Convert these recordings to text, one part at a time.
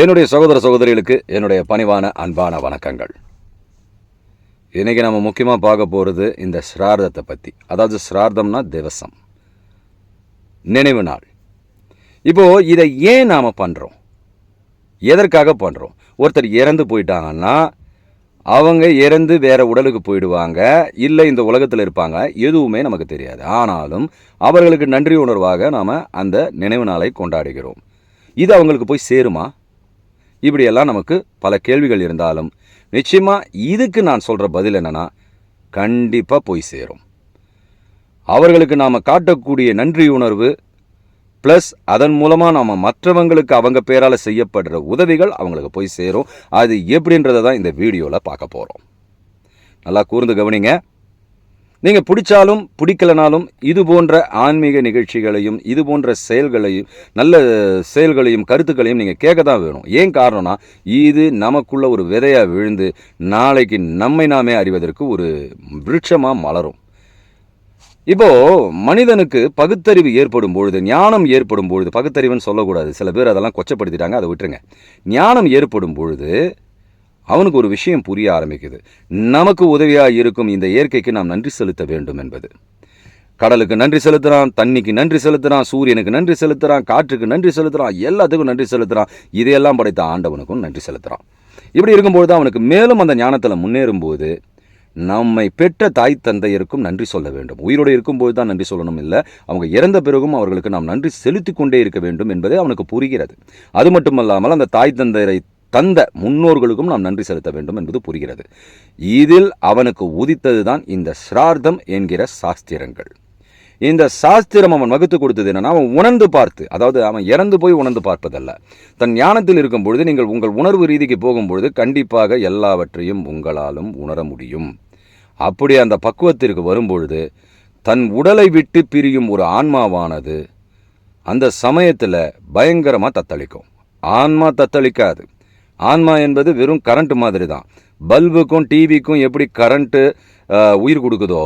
என்னுடைய சகோதர சகோதரிகளுக்கு என்னுடைய பணிவான அன்பான வணக்கங்கள். இன்றைக்கி நம்ம முக்கியமாக பார்க்க போகிறது இந்த ஸ்ரார்த்தத்தை பற்றி. அதாவது ஸ்ரார்த்தம்னா திவசம், நினைவு நாள். இப்போது இதை ஏன் நாம் பண்ணுறோம், எதற்காக பண்ணுறோம்? ஒருத்தர் இறந்து போயிட்டாங்கன்னா அவங்க இறந்து வேறு உடலுக்கு போயிடுவாங்க, இல்லை இந்த உலகத்தில் இருப்பாங்க, எதுவுமே நமக்கு தெரியாது. ஆனாலும் அவர்களுக்கு நன்றி உணர்வாக நாம் அந்த நினைவு நாளை கொண்டாடுகிறோம். இது அவங்களுக்கு போய் சேருமா? இப்படியெல்லாம் நமக்கு பல கேள்விகள் இருந்தாலும் நிச்சயமாக இதுக்கு நான் சொல்கிற பதில் என்னென்னா, கண்டிப்பாக போய் சேரும். அவர்களுக்கு நாம் காட்டக்கூடிய நன்றி உணர்வு ப்ளஸ் அதன் மூலமாக நாம் மற்றவங்களுக்கு அவங்க பேரால் செய்யப்படுற உதவிகள் அவங்களுக்கு போய் சேரும். அது எப்படின்றத தான் இந்த வீடியோவில் பார்க்க போகிறோம். நல்லா கூர்ந்து கவனிங்க. நீங்கள் பிடிச்சாலும் பிடிக்கலனாலும் இது போன்ற ஆன்மீக நிகழ்ச்சிகளையும் இது போன்ற செயல்களையும் நல்ல செயல்களையும் கருத்துக்களையும் நீங்கள் கேட்க தான் வேணும். ஏன் காரணம்னா, இது நமக்குள்ள ஒரு விதையாக விழுந்து நாளைக்கு நம்மை நாமே அறிவதற்கு ஒரு விருட்சமாக மலரும். இப்போது மனிதனுக்கு பகுத்தறிவு ஏற்படும் பொழுது, ஞானம் ஏற்படும் பொழுது, பகுத்தறிவுன்னு சொல்லக்கூடாது, சில பேர் அதெல்லாம் கொச்சப்படுத்திட்டாங்க, அதை விட்டுருங்க. ஞானம் ஏற்படும் பொழுது அவனுக்கு ஒரு விஷயம் புரிய ஆரம்பிக்குது. நமக்கு உதவியாக இருக்கும் இந்த இயற்கைக்கு நாம் நன்றி செலுத்த வேண்டும் என்பது. கடலுக்கு நன்றி செலுத்துகிறான், தண்ணிக்கு நன்றி செலுத்துகிறான், சூரியனுக்கு நன்றி செலுத்துகிறான், காற்றுக்கு நன்றி செலுத்துகிறான், எல்லாத்துக்கும் நன்றி செலுத்துகிறான், இதையெல்லாம் படைத்த ஆண்டவனுக்கும் நன்றி செலுத்துகிறான். இப்படி இருக்கும்பொழுது அவனுக்கு மேலும் அந்த ஞானத்தில் முன்னேறும்போது நம்மை பெற்ற தாய் தந்தையருக்கும் நன்றி சொல்ல வேண்டும். உயிரோடு இருக்கும்போது தான் நன்றி சொல்லணும் இல்லை, அவங்க இறந்த பிறகும் அவர்களுக்கு நாம் நன்றி செலுத்தி கொண்டே இருக்க வேண்டும் என்பதே அவனுக்கு புரிகிறது. அது மட்டுமல்லாமல் அந்த தாய் தந்தையரை தந்த முன்னோர்களுக்கும் நாம் நன்றி செலுத்த வேண்டும் என்பது புரிகிறது. இதில் அவனுக்கு உதித்தது தான் இந்த ஸ்ரார்த்தம் என்கிற சாஸ்திரங்கள். இந்த சாஸ்திரம் அவன் வகுத்து கொடுத்தது என்னன்னா, அவன் உணர்ந்து பார்த்து, அதாவது அவன் இறந்து போய் உணர்ந்து பார்ப்பதல்ல, தன் ஞானத்தில் இருக்கும் பொழுது நீங்கள் உங்கள் உணர்வு ரீதிக்கு போகும்பொழுது கண்டிப்பாக எல்லாவற்றையும் உங்களாலும் உணர முடியும். அப்படி அந்த பக்குவத்திற்கு வரும்பொழுது தன் உடலை விட்டு பிரியும் ஒரு ஆன்மாவானது அந்த சமயத்தில் பயங்கரமாக தத்தளிக்கும். ஆன்மா தத்தளிக்காது. ஆன்மா என்பது வெறும் கரண்ட் மாதிரி தான். பல்புக்கும் டிவிக்கும் எப்படி கரண்ட்டு உயிர் கொடுக்குதோ,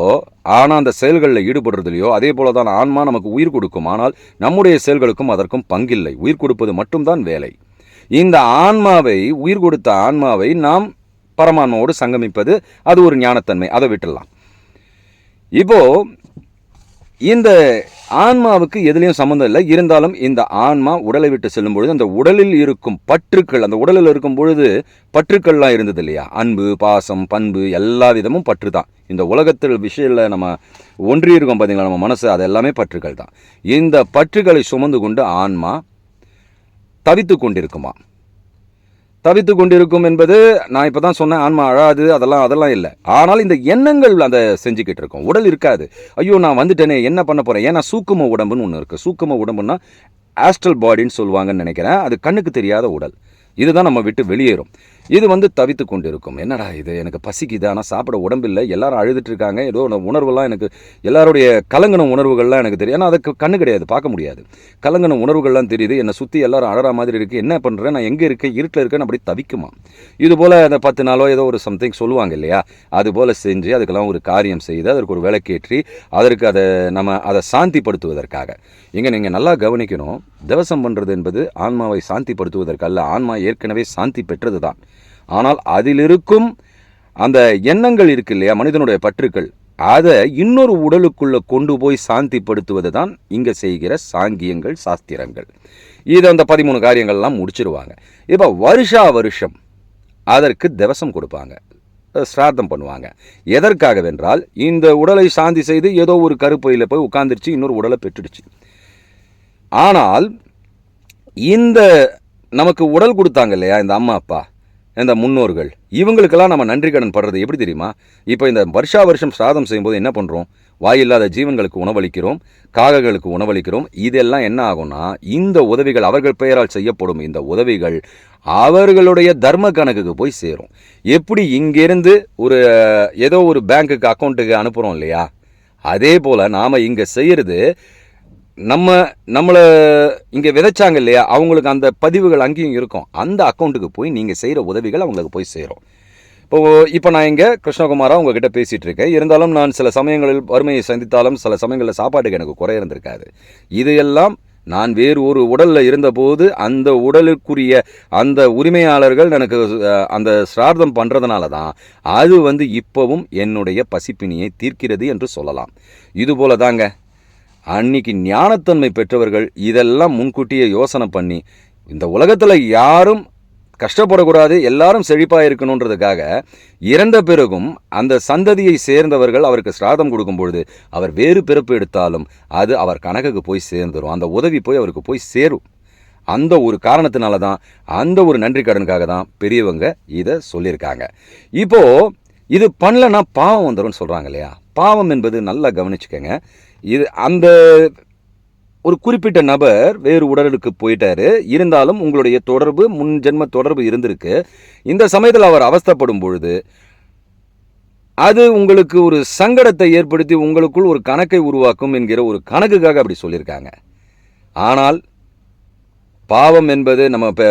ஆனால் அந்த செயல்களில் ஈடுபடுறதுலையோ அதே போல தான் ஆன்மா நமக்கு உயிர் கொடுக்கும். ஆனால் நம்முடைய செயல்களுக்கும் அதற்கும் பங்கில்லை. உயிர் கொடுப்பது மட்டும்தான் வேலை. இந்த ஆன்மாவை, உயிர் கொடுத்த ஆன்மாவை நாம் பரமான்மாவோடு சங்கமிப்பது, அது ஒரு ஞானத்தன்மை, அதை விட்டுடலாம். இப்போது இந்த ஆன்மாவுக்கு எதுலேயும் சம்மந்தம் இல்லை. இருந்தாலும் இந்த ஆன்மா உடலை விட்டு செல்லும் பொழுது அந்த உடலில் இருக்கும் பற்றுக்கள், அந்த உடலில் இருக்கும் பொழுது பற்றுக்கள்லாம் இருந்தது இல்லையா, அன்பு, பாசம், பண்பு, எல்லா விதமும் பற்று தான். இந்த உலகத்தில் விஷயத்தில் நம்ம ஒன்றி இருக்கோம் பார்த்தீங்களா, நம்ம மனசு, அது எல்லாமே பற்றுக்கள் தான். இந்த பற்றுக்களை சுமந்து கொண்டு ஆன்மா தவித்து கொண்டிருக்குமா. தவித்து கொண்டிருக்கும் என்பது நான் இப்போ தான் சொன்னேன், ஆன்மா அழாது, அதெல்லாம் இல்லை. ஆனால் இந்த எண்ணங்கள் அதை செஞ்சுக்கிட்டு இருக்கும். உடல் இருக்காது. ஐயோ நான் வந்துட்டேனே, என்ன பண்ண போகிறேன். ஏன்னா சூக்கும உடம்புன்னு ஒன்று இருக்குது. சூக்கும உடம்புன்னா ஆஸ்ட்ரல் பாடின்னு சொல்லுவாங்கன்னு நினைக்கிறேன். அது கண்ணுக்கு தெரியாத உடல். இதுதான் நம்ம விட்டு வெளியேறும். இது தவித்து கொண்டு இருக்கும். என்னடா இது, எனக்கு பசிக்குது, ஆனால் சாப்பிட உடம்பில்லை, எல்லாரும் அழுதுட்டு இருக்காங்க, ஏதோ உணர்வுலாம் எனக்கு, எல்லாருடைய கலங்கின உணர்வுகள்லாம் எனக்கு தெரியும். ஆனால் அதுக்கு கண்ணு கிடையாது, பார்க்க முடியாது. கலங்கின உணர்வுகள்லாம் தெரியுது. என்னை சுற்றி எல்லாரும் அழற மாதிரி இருக்குது. என்ன பண்ணுறேன், நான் எங்கே இருக்கேன், இருட்டில் இருக்கேன்னு அப்படி தவிக்குமா. இதுபோல் அந்த 10 நாளோ ஏதோ ஒரு சம்திங் சொல்லுவாங்க இல்லையா, அதுபோல் செஞ்சு அதுக்கெல்லாம் ஒரு காரியம் செய்து அதற்கு ஒரு விளக்கேற்றி அதற்கு அதை சாந்திப்படுத்துவதற்காக. இங்கே நீங்கள் நல்லா கவனிக்கணும், திவசம் பண்ணுறது என்பது ஆன்மாவை சாந்திப்படுத்துவதற்கல்ல. ஆன்மா ஏற்கனவே சாந்தி பெற்றது தான். ஆனால் அதில் இருக்கும் அந்த எண்ணங்கள் இருக்கு இல்லையா, மனிதனுடைய பற்றுக்கள், அதை இன்னொரு உடலுக்குள்ளே கொண்டு போய் சாந்திப்படுத்துவது தான் இங்கே செய்கிற சாங்கியங்கள், சாஸ்திரங்கள். இது அந்த 13 காரியங்கள்லாம் முடிச்சிருவாங்க. இப்போ வருஷம் அதற்கு திவசம் கொடுப்பாங்க, ஸ்ரார்த்தம் பண்ணுவாங்க. எதற்காகவென்றால், இந்த உடலை சாந்தி செய்து ஏதோ ஒரு கருப்பையில் போய் உட்காந்துருச்சு, இன்னொரு உடலை பெற்றுடுச்சு. ஆனால் இந்த நமக்கு உடல் கொடுத்தாங்க இல்லையா, இந்த அம்மா அப்பா, இந்த முன்னோர்கள், இவங்களுக்கெல்லாம் நம்ம நன்றி கடன் படுறது எப்படி தெரியுமா? இப்போ இந்த வருஷம் ஸ்ராதம் செய்யும்போது என்ன பண்ணுறோம், வாயில்லாத ஜீவன்களுக்கு உணவளிக்கிறோம், காகங்களுக்கு உணவளிக்கிறோம். இதெல்லாம் என்ன ஆகும்னா, இந்த உதவிகள், அவர்கள் பெயரால் செய்யப்படும் இந்த உதவிகள் அவர்களுடைய தர்ம கணக்குக்கு போய் சேரும். எப்படி இங்கேருந்து ஏதோ ஒரு பேங்க்குக்கு அக்கௌண்ட்டுக்கு அனுப்புகிறோம் இல்லையா, அதே போல் நாம் இங்கே செய்கிறது, நம்மளை இங்கே விதைச்சாங்க இல்லையா, அவங்களுக்கு அந்த பதிவுகள் அங்கேயும் இருக்கும். அந்த அக்கௌண்ட்டுக்கு போய் நீங்கள் செய்கிற உதவிகள் அவங்களுக்கு போய் சேரும். இப்போ நான் இங்கே கிருஷ்ணகுமாராக உங்ககிட்ட பேசிகிட்டு இருக்கேன். இருந்தாலும் நான் சில சமயங்களில் வறுமையை சந்தித்தாலும் சில சமயங்களில் சாப்பாட்டுக்கு எனக்கு குறை இருந்திருக்காது. இது எல்லாம் நான் வேறு ஒரு உடலில் இருந்தபோது அந்த உடலுக்குரிய அந்த உரிமையாளர்கள் எனக்கு அந்த சிரார்த்தம் பண்ணுறதுனால தான் அது இப்போவும் என்னுடைய பசிப்பினியை தீர்க்கிறது என்று சொல்லலாம். இதுபோல தாங்க அன்னைக்கு ஞானத்தன்மை பெற்றவர்கள் இதெல்லாம் முன்கூட்டியே யோசனை பண்ணி இந்த உலகத்தில் யாரும் கஷ்டப்படக்கூடாது, எல்லாரும் செழிப்பாக இருக்கணுன்றதுக்காக இறந்த பிறகும் அந்த சந்ததியை சேர்ந்தவர்கள் அவருக்கு சிராதம் கொடுக்கும் பொழுது அவர் வேறு பிறப்பு எடுத்தாலும் அது அவர் கணக்குக்கு போய் சேர்ந்துடும். அந்த உதவி போய் அவருக்கு போய் சேரும். அந்த ஒரு காரணத்தினால தான், அந்த ஒரு நன்றி கடனுக்காக தான் பெரியவங்க இதை சொல்லியிருக்காங்க. இப்போது இது பண்ணலன்னா பாவம் வந்துடும் சொல்கிறாங்க இல்லையா? பாவம் என்பது நல்லா கவனிச்சுக்கோங்க. இது அந்த ஒரு குறிப்பிட்ட நபர் வேறு உடலுக்கு போயிட்டாரு, இருந்தாலும் உங்களுடைய தொடர்பு முன் ஜென்ம தொடர்பு இருந்திருக்கு. இந்த சமயத்தில் அவர் அவஸ்தைப்படும் பொழுது அது உங்களுக்கு ஒரு சங்கடத்தை ஏற்படுத்தி உங்களுக்குள் ஒரு கணக்கை உருவாக்கும் என்கிற ஒரு கணக்குக்காக அப்படி சொல்லியிருக்காங்க. ஆனால் பாவம் என்பது நம்ம இப்போ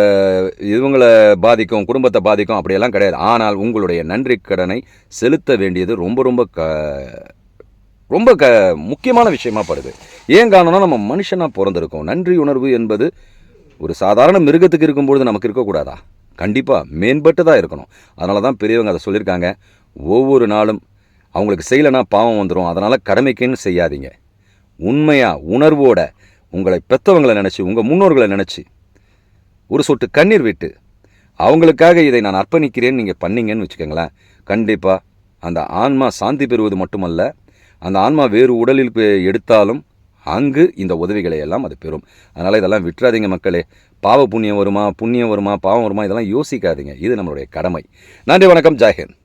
இவங்களை பாதிக்கும், குடும்பத்தை பாதிக்கும், அப்படியெல்லாம் கிடையாது. ஆனால் உங்களுடைய நன்றி கடனை செலுத்த வேண்டியது ரொம்ப ரொம்ப ரொம்ப முக்கியமான விஷயமா படுது. ஏன் காரணம்னா நம்ம மனுஷனாக பிறந்திருக்கோம். நன்றி உணர்வு என்பது ஒரு சாதாரண மிருகத்துக்கு இருக்கும்பொழுது நமக்கு இருக்கக்கூடாதா? கண்டிப்பாக மேம்பட்டு இருக்கணும். அதனால தான் பெரியவங்க அதை சொல்லியிருக்காங்க. ஒவ்வொரு நாளும் அவங்களுக்கு செய்யலைன்னா பாவம் வந்துடும், அதனால் கடமைக்குன்னு செய்யாதீங்க. உண்மையாக உணர்வோட உங்களை பெற்றவங்களை நினச்சி, உங்கள் முன்னோர்களை நினச்சி ஒரு சொட்டு கண்ணீர் விட்டு அவங்களுக்காக இதை நான் அர்ப்பணிக்கிறேன்னு நீங்கள் பண்ணீங்கன்னு வச்சுக்கோங்களேன், கண்டிப்பாக அந்த ஆன்மா சாந்தி பெறுவது மட்டுமல்ல, அந்த ஆன்மா வேறு உடலில் எடுத்தாலும் அங்கு இந்த உதவிகளை எல்லாம் அது பெறும். அதனால் இதெல்லாம் விட்டுறாதீங்க மக்களே. பாவ புண்ணியம் வருமா, பாவம் வருமா, இதெல்லாம் யோசிக்காதீங்க. இது நம்மளுடைய கடமை. நன்றி, வணக்கம், ஜெய் ஹிந்த்.